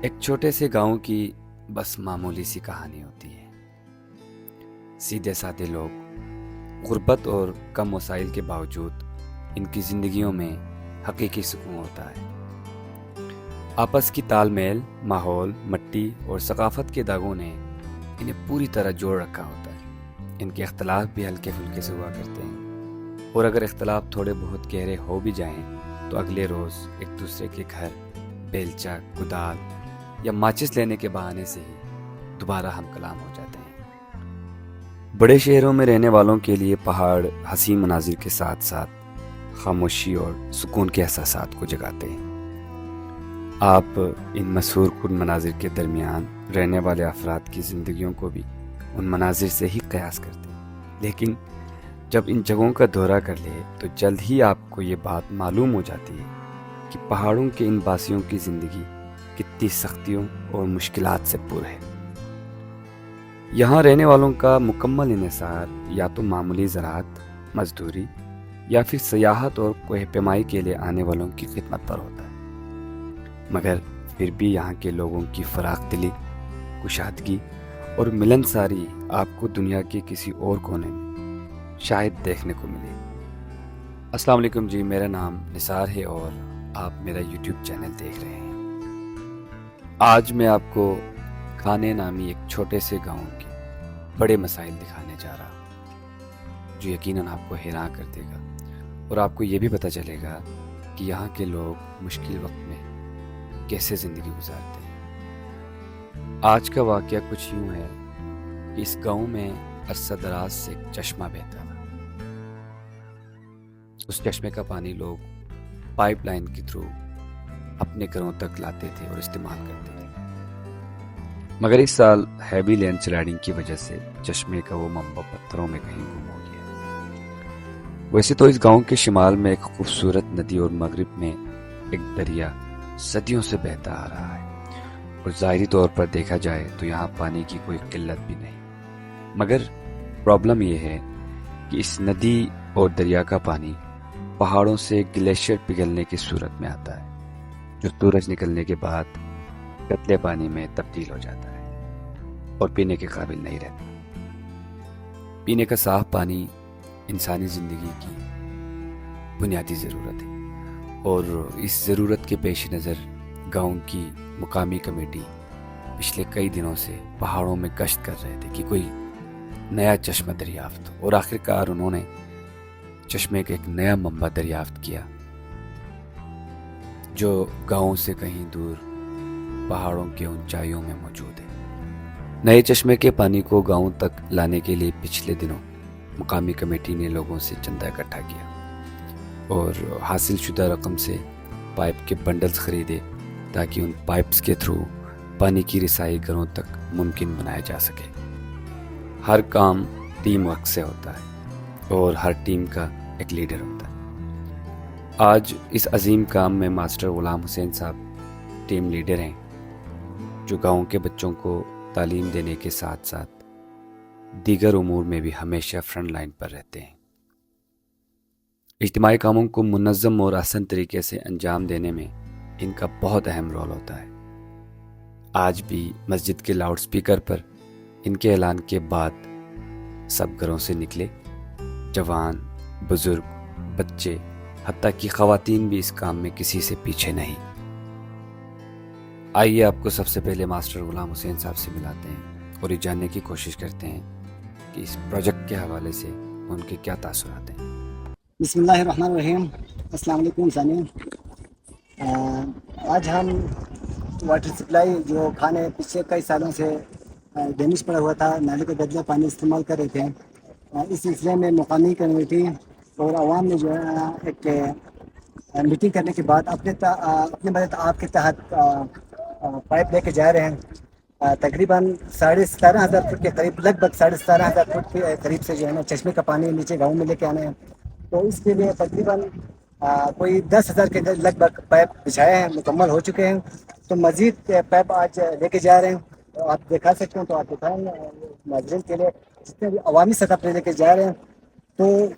ایک چھوٹے سے گاؤں کی بس معمولی سی کہانی ہوتی ہے۔ سیدھے سادے لوگ، غربت اور کم وسائل کے باوجود ان کی زندگیوں میں حقیقی سکون ہوتا ہے۔ آپس کی تال میل، ماحول، مٹی اور ثقافت کے داغوں نے انہیں پوری طرح جوڑ رکھا ہوتا ہے۔ ان کے اختلاف بھی ہلکے پھلکے سے ہوا کرتے ہیں، اور اگر اختلاف تھوڑے بہت گہرے ہو بھی جائیں تو اگلے روز ایک دوسرے کے گھر بیلچا، کدال یا ماچس لینے کے بہانے سے ہی دوبارہ ہم کلام ہو جاتے ہیں۔ بڑے شہروں میں رہنے والوں کے لیے پہاڑ حسین مناظر کے ساتھ ساتھ خاموشی اور سکون کے احساسات کو جگاتے ہیں۔ آپ ان مشہور کن مناظر کے درمیان رہنے والے افراد کی زندگیوں کو بھی ان مناظر سے ہی قیاس کرتے ہیں، لیکن جب ان جگہوں کا دورہ کر لے تو جلد ہی آپ کو یہ بات معلوم ہو جاتی ہے کہ پہاڑوں کے ان باسیوں کی زندگی کتنی سختیوں اور مشکلات سے پر ہے۔ یہاں رہنے والوں کا مکمل انحصار یا تو معمولی زراعت، مزدوری یا پھر سیاحت اور کوہ پیمائی کے لیے آنے والوں کی خدمت پر ہوتا ہے، مگر پھر بھی یہاں کے لوگوں کی فراخ دلی، کشادگی اور ملنساری آپ کو دنیا کے کسی اور کونے میں شاید دیکھنے کو ملے۔ السلام علیکم جی، میرا نام نثار ہے اور آپ میرا یوٹیوب چینل دیکھ رہے ہیں۔ آج میں آپ کو کھانے نامی ایک چھوٹے سے گاؤں کے بڑے مسائل دکھانے جا رہا ہوں، جو یقیناً آپ کو حیران کر دے گا، اور آپ کو یہ بھی پتہ چلے گا کہ یہاں کے لوگ مشکل وقت میں کیسے زندگی گزارتے ہیں۔ آج کا واقعہ کچھ یوں ہے کہ اس گاؤں میں عرصہ دراز سے ایک چشمہ بہتا تھا۔ اس چشمے کا پانی لوگ پائپ لائن کے تھرو اپنے گھروں تک لاتے تھے اور استعمال کرتے تھے، مگر اس سال ہیوی لینڈ سلائڈنگ کی وجہ سے چشمے کا وہ منبع پتھروں میں کہیں گم ہو گیا۔ ویسے تو اس گاؤں کے شمال میں ایک خوبصورت ندی اور مغرب میں ایک دریا صدیوں سے بہتا آ رہا ہے، اور ظاہری طور پر دیکھا جائے تو یہاں پانی کی کوئی قلت بھی نہیں، مگر پرابلم یہ ہے کہ اس ندی اور دریا کا پانی پہاڑوں سے گلیشیئر پگھلنے کی صورت میں آتا ہے، جو سورج نکلنے کے بعد قطرے پانی میں تبدیل ہو جاتا ہے اور پینے کے قابل نہیں رہتا۔ پینے کا صاف پانی انسانی زندگی کی بنیادی ضرورت ہے، اور اس ضرورت کے پیش نظر گاؤں کی مقامی کمیٹی پچھلے کئی دنوں سے پہاڑوں میں گشت کر رہے تھے کہ کوئی نیا چشمہ دریافت ہو، اور آخرکار انہوں نے چشمے کا ایک نیا منبع دریافت کیا جو گاؤں سے کہیں دور پہاڑوں کے اونچائیوں میں موجود ہے۔ نئے چشمے کے پانی کو گاؤں تک لانے کے لیے پچھلے دنوں مقامی کمیٹی نے لوگوں سے چندہ اکٹھا کیا اور حاصل شدہ رقم سے پائپ کے بنڈلز خریدے تاکہ ان پائپس کے تھرو پانی کی رسائی گھروں تک ممکن بنایا جا سکے۔ ہر کام ٹیم ورک سے ہوتا ہے اور ہر ٹیم کا ایک لیڈر ہوتا ہے۔ آج اس عظیم کام میں ماسٹر غلام حسین صاحب ٹیم لیڈر ہیں، جو گاؤں کے بچوں کو تعلیم دینے کے ساتھ ساتھ دیگر امور میں بھی ہمیشہ فرنٹ لائن پر رہتے ہیں۔ اجتماعی کاموں کو منظم اور آسان طریقے سے انجام دینے میں ان کا بہت اہم رول ہوتا ہے۔ آج بھی مسجد کے لاؤڈ سپیکر پر ان کے اعلان کے بعد سب گھروں سے نکلے، جوان، بزرگ، بچے، حتیٰ کہ خواتین بھی اس کام میں کسی سے پیچھے نہیں۔ آئیے آپ کو سب سے پہلے ماسٹر غلام حسین صاحب سے ملاتے ہیں اور یہ جاننے کی کوشش کرتے ہیں کہ اس پروجیکٹ کے حوالے سے ان کے کیا تاثرات ہیں۔ بسم اللہ الرحمن الرحیم۔ السلام علیکم سامعین۔ آج ہم واٹر سپلائی جو کھانے پچھلے کئی سالوں سے ڈیمیج پڑا ہوا تھا، نالے کا بدلہ پانی استعمال کر رہے تھے، اس سلسلے میں مقامی کمیونٹی اور عوام نے جو ہے ایک میٹنگ کرنے کے بعد اپنے مدد آپ کے تحت پائپ لے کے جا رہے ہیں۔ تقریباً 17,500 فٹ کے قریب، لگ بھگ 17,500 فٹ کے قریب سے جو ہے نا چشمے کا پانی نیچے گاؤں میں لے کے آنا ہے۔ تو اس کے لیے تقریباً کوئی 10,000 کے لگ بھگ پائپ بچھائے ہیں، مکمل ہو چکے ہیں۔ تو مزید پائپ آج لے کے جا رہے ہیں، تو آپ دکھا سکتے ہیں، تو آپ دکھائیں ناظرین کے لیے، جتنے بھی عوامی سطح پہ لے کے جا رہے ہیں۔ تو